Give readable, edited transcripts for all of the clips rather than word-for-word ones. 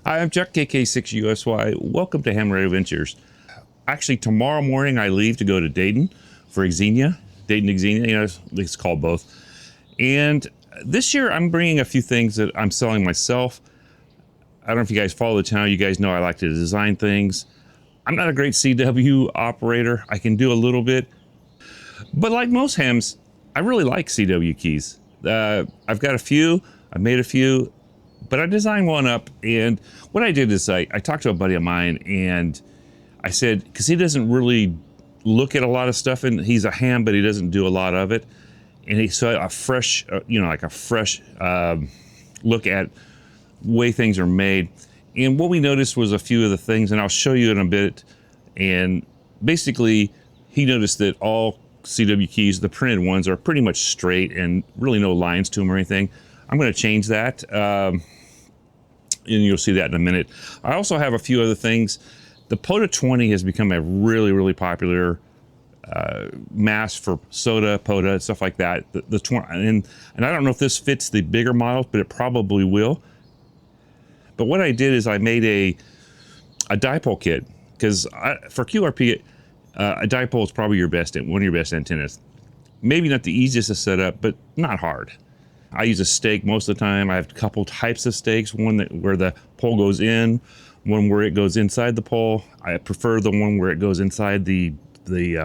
Hi, I'm Chuck, KK6USY. Welcome to Hammer Adventures. Actually, tomorrow morning I leave to go to Dayton for Xenia. Dayton Xenia, you know, it's called both. And this year I'm bringing a few things that I'm selling myself. I don't know if you guys follow the channel. You guys know I like to design things. I'm not a great CW operator. I can do a little bit. But like most hams, I really like CW keys. I've got a few. I've made a few. But I designed one up, and what I did is I talked to a buddy of mine, and I said, because he doesn't really look at a lot of stuff, and he's a ham, but he doesn't do a lot of it. And he saw a fresh, like a fresh look at way things are made. And what we noticed was a few of the things, and I'll show you in a bit. And basically, he noticed that all CW keys, the printed ones, are pretty much straight and really no lines to them or anything. I'm going to change that, and you'll see that in a minute. I also have a few other things. The POTA 20 has become a really, really popular mask for soda, POTA, stuff like that. The 20, and I don't know if this fits the bigger models, but it probably will. But what I did is I made a dipole kit, because for QRP, a dipole is probably one of your best antennas. Maybe not the easiest to set up, but not hard. I use a stake most of the time. I have a couple types of stakes, one where the pole goes in, one where it goes inside the pole. I prefer the one where it goes inside the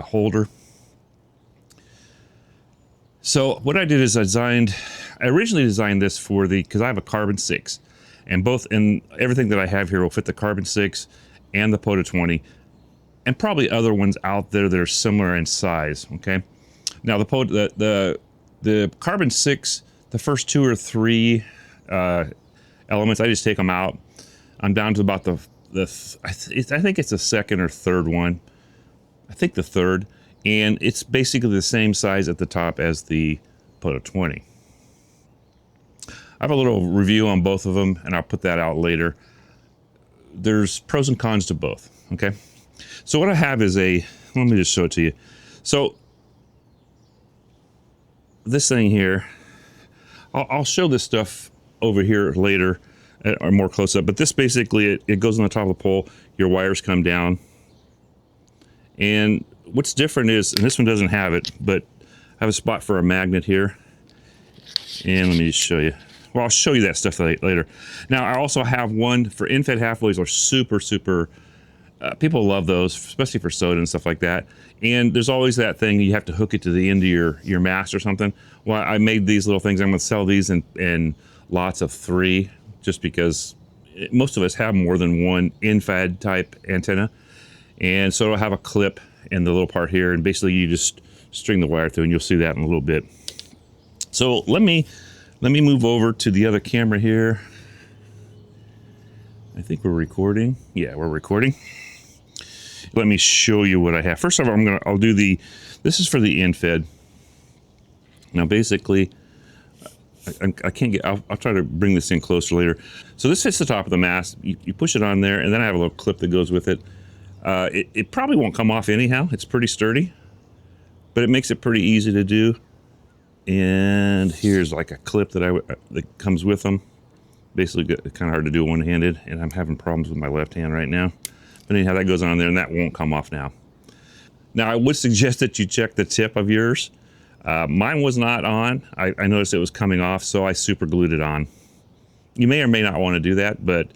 holder. So what I did is I originally designed this because I have a carbon 6, and everything that I have here will fit the carbon 6 and the POTA 20, and probably other ones out there that are similar in size. Okay, now the carbon 6, the first 2 or 3 elements, I just take them out. I'm down to about I think it's the second or third one. I think the third, and it's basically the same size at the top as the POTA 20. I have a little review on both of them, and I'll put that out later. There's pros and cons to both. Okay, so what I have is let me just show it to you. So this thing here, I'll show this stuff over here later, or more close up, but this basically, it goes on the top of the pole, your wires come down. And what's different is, and this one doesn't have it, but I have a spot for a magnet here. And let me just show you. Well, I'll show you that stuff later. Now, I also have one for in-fed half-waves are super, people love those, especially for soda and stuff like that. And there's always that thing, you have to hook it to the end of your mast or something. Well, I made these little things. I'm going to sell these in lots of 3, just because most of us have more than one in-fed type antenna. And so it'll have a clip in the little part here, and basically you just string the wire through, and you'll see that in a little bit. So let me move over to the other camera here. I think we're recording. Yeah, we're recording. Let me show you what I have. First of all, I'll do this is for the in-fed. Now basically, I can't get, I'll try to bring this in closer later. So this fits the top of the mast. You push it on there, and then I have a little clip that goes with it. It probably won't come off anyhow. It's pretty sturdy, but it makes it pretty easy to do. And here's like a clip that comes with them. Basically, kind of hard to do one-handed, and I'm having problems with my left hand right now. But anyhow, that goes on there, and that won't come off now. Now, I would suggest that you check the tip of yours. Mine was not on. I noticed it was coming off, so I super glued it on. You may or may not want to do that, but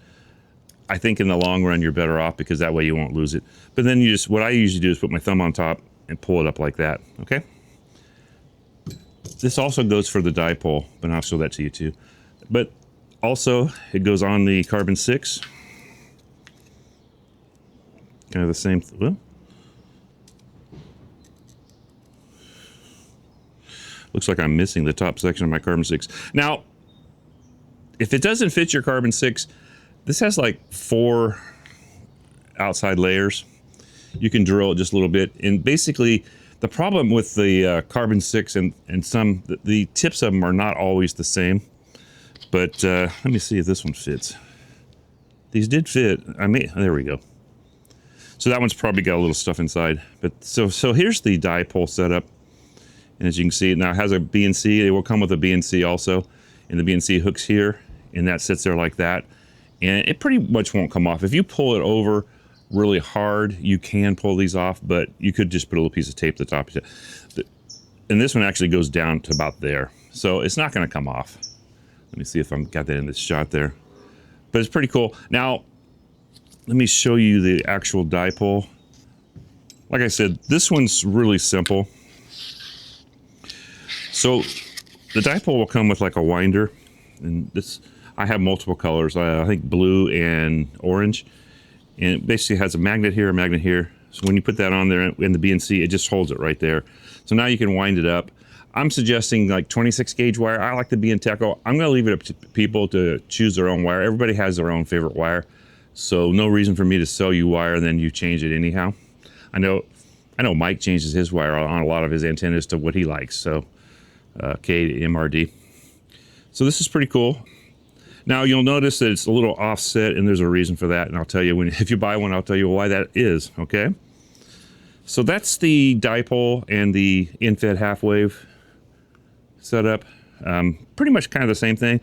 I think in the long run, you're better off, because that way you won't lose it. But then what I usually do is put my thumb on top and pull it up like that, okay? This also goes for the dipole, but I'll show that to you too. But also, it goes on the carbon 6. Kind of the same, well, looks like I'm missing the top section of my carbon 6. Now, if it doesn't fit your carbon 6, this has like 4 outside layers. You can drill it just a little bit. And basically, the problem with the carbon 6 and the tips of them are not always the same. But let me see if this one fits. These did fit. There we go. So that one's probably got a little stuff inside. But so here's the dipole setup. And as you can see, it now has a BNC. It will come with a BNC also. And the BNC hooks here, and that sits there like that. and it pretty much won't come off. If you pull it over really hard, you can pull these off, but you could just put a little piece of tape at the top. And this one actually goes down to about there, so it's not going to come off. Let me see if I'm got that in this shot there, but it's pretty cool. Now let me show you the actual dipole. Like I said, this one's really simple. So the dipole will come with like a winder, and this, I have multiple colors. I think blue and orange, and it basically has a magnet here, a magnet here. So when you put that on there in the BNC, it just holds it right there. So now you can wind it up. I'm suggesting like 26 gauge wire. I like the BNTecho. I'm gonna leave it up to people to choose their own wire. Everybody has their own favorite wire. So no reason for me to sell you wire and then you change it anyhow. I know Mike changes his wire on a lot of his antennas to what he likes. So KMRD. So this is pretty cool. Now you'll notice that it's a little offset, and there's a reason for that. And I'll tell you if you buy one, I'll tell you why that is, okay? So that's the dipole and the in-fed half wave setup. Pretty much kind of the same thing.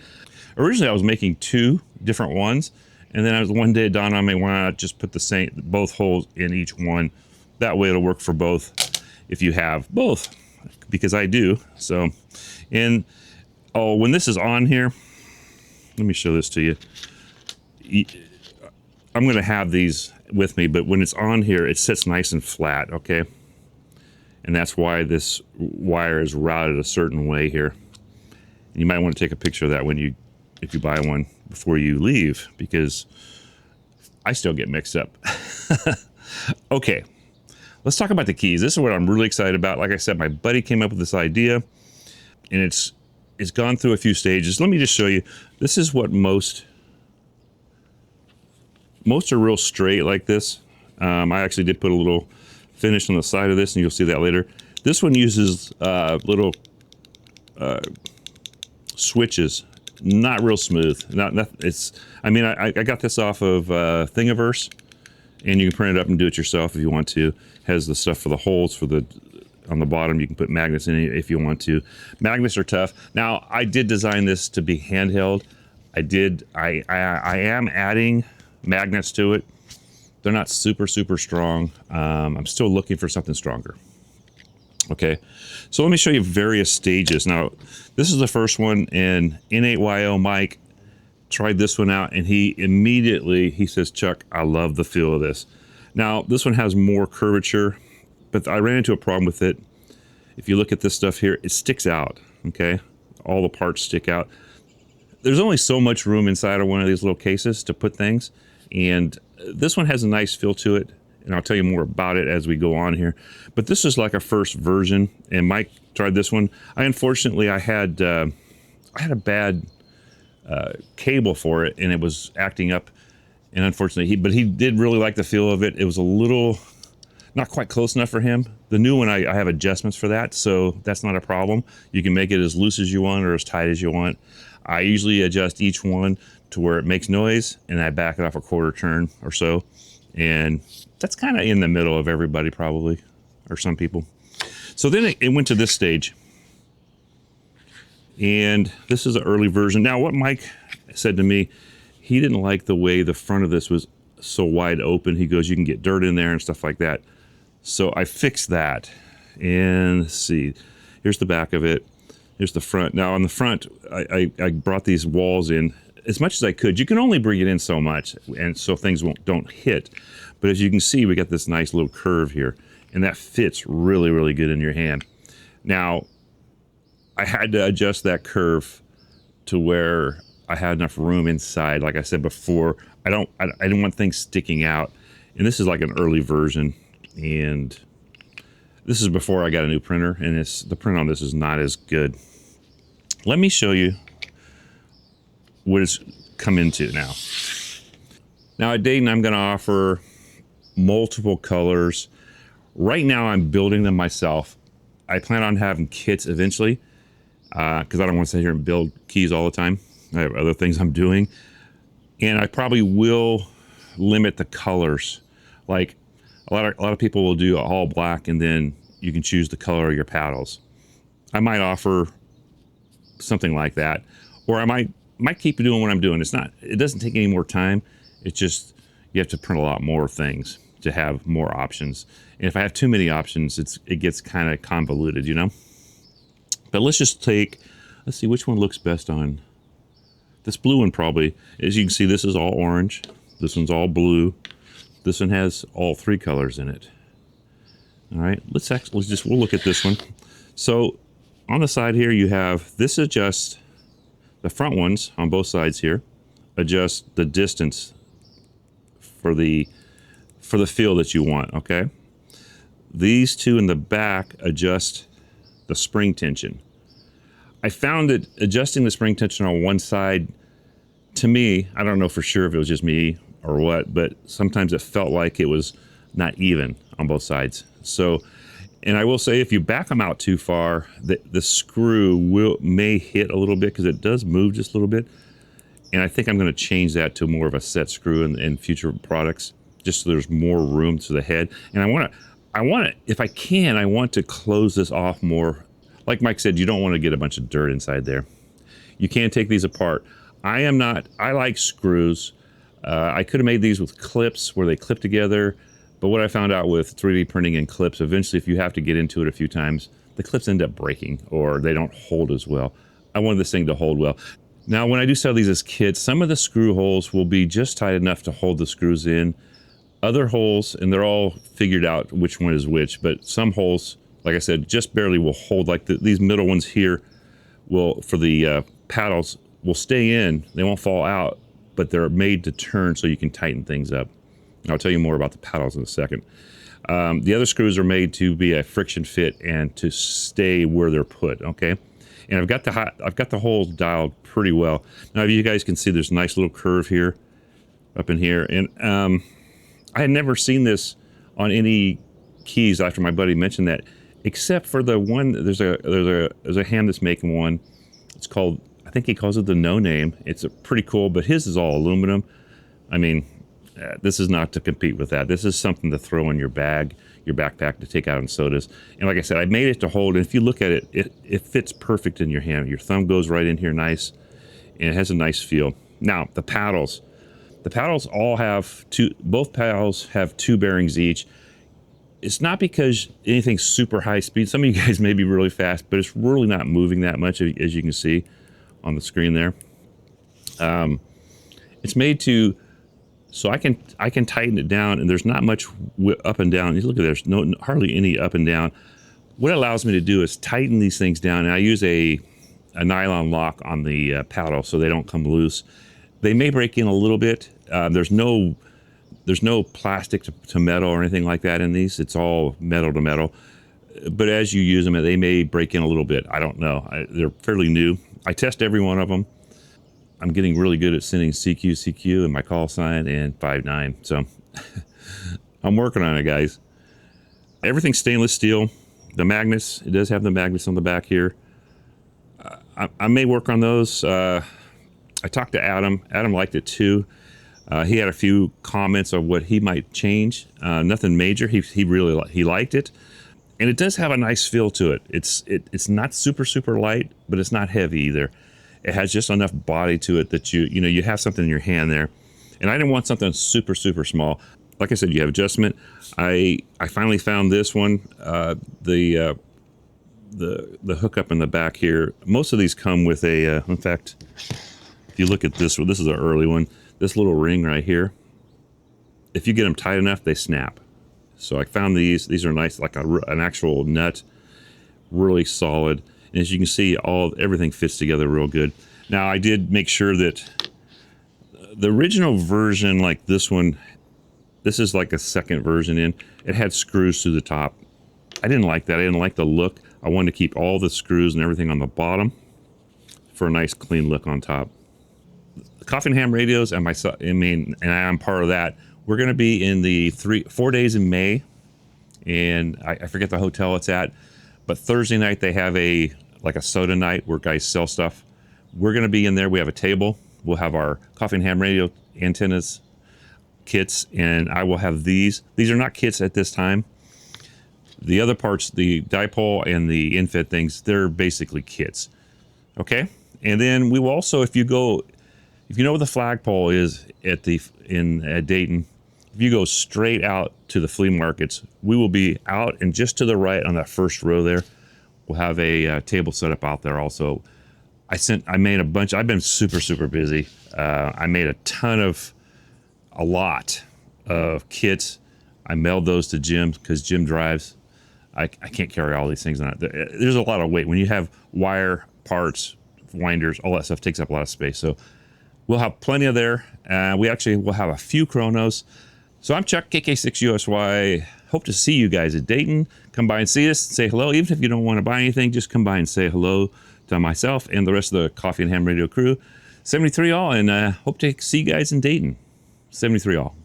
Originally I was making two different ones, and then one day it dawned on me, why not just put both holes in each one? That way it'll work for both if you have both, because I do. So, and when this is on here, let me show this to you. I'm going to have these with me, but when it's on here, it sits nice and flat, okay? And that's why this wire is routed a certain way here. And you might want to take a picture of that if you buy one before you leave, because I still get mixed up. Okay, let's talk about the keys. This is what I'm really excited about. Like I said, my buddy came up with this idea, and it's gone through a few stages. Let me just show you. This is what most are real straight like this. I actually did put a little finish on the side of this, and you'll see that later. This one uses little switches, not real smooth. I mean, I got this off of Thingiverse, and you can print it up and do it yourself if you want to. It has the stuff for the holes on the bottom. You can put magnets in it if you want to. Magnets are tough. Now, I did design this to be handheld. I am adding magnets to it. They're not super strong. I'm still looking for something stronger. Okay, so let me show you various stages. Now, this is the first one, and N8YO Mike tried this one out, and he says, Chuck, I love the feel of this. Now, this one has more curvature, but I ran into a problem with it. If you look at this stuff here, it sticks out, okay? All the parts stick out. There's only so much room inside of one of these little cases to put things, and this one has a nice feel to it, and I'll tell you more about it as we go on here. But this is like a first version, and Mike tried this one. Unfortunately, I had a bad cable for it, and it was acting up, and unfortunately, but he did really like the feel of it. It was a little not quite close enough for him. The new one, I have adjustments for that, so that's not a problem. You can make it as loose as you want or as tight as you want. I usually adjust each one to where it makes noise, and I back it off a quarter turn or so. And that's kind of in the middle of everybody probably, or some people. So then it went to this stage. And this is an early version. Now, what Mike said to me, he didn't like the way the front of this was so wide open. He goes, you can get dirt in there and stuff like that. So I fixed that. And let's see, here's the back of it. Here's the front. Now on the front, I brought these walls in as much as I could. You can only bring it in so much, and so things don't hit. But as you can see, we got this nice little curve here, and that fits really good in your hand. Now, I had to adjust that curve to where I had enough room inside. Like I said before, I didn't want things sticking out. And this is like an early version, and this is before I got a new printer, and the print on this is not as good. Let me show you what it's come into now. Now at Dayton, I'm gonna offer multiple colors. Right now, I'm building them myself. I plan on having kits eventually, because I don't want to sit here and build keys all the time. I have other things I'm doing. And I probably will limit the colors. Like a lot of people will do all black, and then you can choose the color of your paddles. I might offer something like that, or I might might keep doing what I'm doing. It doesn't take any more time. It's just, you have to print a lot more things to have more options. And if I have too many options, it gets kind of convoluted, But let's see which one looks best on this blue one. Probably, as you can see, this is all orange. This one's all blue. This one has all 3 colors in it. All right, we'll look at this one. So on the side here, you have, this adjusts the front ones on both sides here, adjust the distance for the feel that you want, okay? These 2 in the back adjust the spring tension. I found that adjusting the spring tension on one side, to me, I don't know for sure if it was just me or what, but sometimes it felt like it was not even on both sides. So, and I will say, if you back them out too far, the screw may hit a little bit, because it does move just a little bit. And I think I'm going to change that to more of a set screw in future products, just so there's more room to the head. And I want to, if I can, I want to close this off more. Like Mike said, you don't want to get a bunch of dirt inside there. You can't take these apart. I like screws. I could have made these with clips where they clip together. But what I found out with 3D printing and clips, eventually if you have to get into it a few times, the clips end up breaking, or they don't hold as well. I wanted this thing to hold well. Now, when I do sell these as kits, some of the screw holes will be just tight enough to hold the screws in. Other holes, and they're all figured out which one is which, but some holes, like I said, just barely will hold. Like these middle ones here will, for the paddles, will stay in. They won't fall out, but they're made to turn so you can tighten things up. I'll tell you more about the paddles in a second. The other screws are made to be a friction fit and to stay where they're put, okay? And I've got the holes dialed pretty well. Now, if you guys can see, there's a nice little curve here, up in here. And I had never seen this on any keys after my buddy mentioned that, except for the one, there's a hand that's making one. It's called, I think he calls it the No Name. It's pretty cool, but his is all aluminum. I mean, this is not to compete with that. This is something to throw in your bag, your backpack, to take out on sodas. And like I said, I made it to hold. And if you look at it, it fits perfect in your hand. Your thumb goes right in here nice, and it has a nice feel. Now, the paddles. The paddles all have both paddles have 2 bearings each. It's not because anything's super high speed. Some of you guys may be really fast, but it's really not moving that much, as you can see on the screen there. It's made to, so I can tighten it down, and there's not much up and down. You look at there's hardly any up and down. What it allows me to do is tighten these things down, and I use a nylon lock on the paddle so they don't come loose. They may break in a little bit. There's no plastic to metal or anything like that in these. It's all metal to metal. But as you use them, they may break in a little bit. I don't know. They're fairly new. I test every one of them. I'm getting really good at sending CQ and my call sign and 59. So I'm working on it, guys. Everything's stainless steel. The magnets, it does have the magnets on the back here. I may work on those. I talked to Adam. Adam liked it too. He had a few comments of what he might change. Nothing major. He liked it, and it does have a nice feel to it. It's not super light, but it's not heavy either. It has just enough body to it that you have something in your hand there. And I didn't want something super small. Like I said, you have adjustment. I finally found this one. The hookup in the back here. Most of these come with a. In fact, if you look at this one, this is an early one. This little ring right here. If you get them tight enough, they snap. So I found these. These are nice, like an actual nut, really solid. And as you can see, everything fits together real good. Now, I did make sure that the original version, like this one, this is like a second version in. It had screws through the top. I didn't like that. I didn't like the look. I wanted to keep all the screws and everything on the bottom for a nice clean look on top. The Coffee and Ham Radios and myself, and I'm part of that. We're going to be in the 4 days in May, and I forget the hotel it's at, but Thursday night they have a soda night where guys sell stuff. We're going to be in there. We have a table. We'll have our Coffee and Ham Radio antennas, kits, and I will have these. These are not kits at this time. The other parts, the dipole and the infit things, they're basically kits. Okay? And then we will also, if you know where the flagpole is at Dayton, if you go straight out to the flea markets, we will be out, and just to the right on that first row there, we'll have a table set up out there also. I made a bunch. I've been super busy. I made a lot of kits. I mailed those to Jim because Jim drives. I can't carry all these things on it. There's a lot of weight when you have wire, parts, winders, all that stuff takes up a lot of space. So we'll have plenty of there. We actually will have a few chronos. So I'm Chuck, KK6USY. Hope to see you guys at Dayton. Come by and see us, say hello. Even if you don't want to buy anything, just come by and say hello to myself and the rest of the Coffee and Ham Radio crew. 73 all, and hope to see you guys in Dayton. 73 all.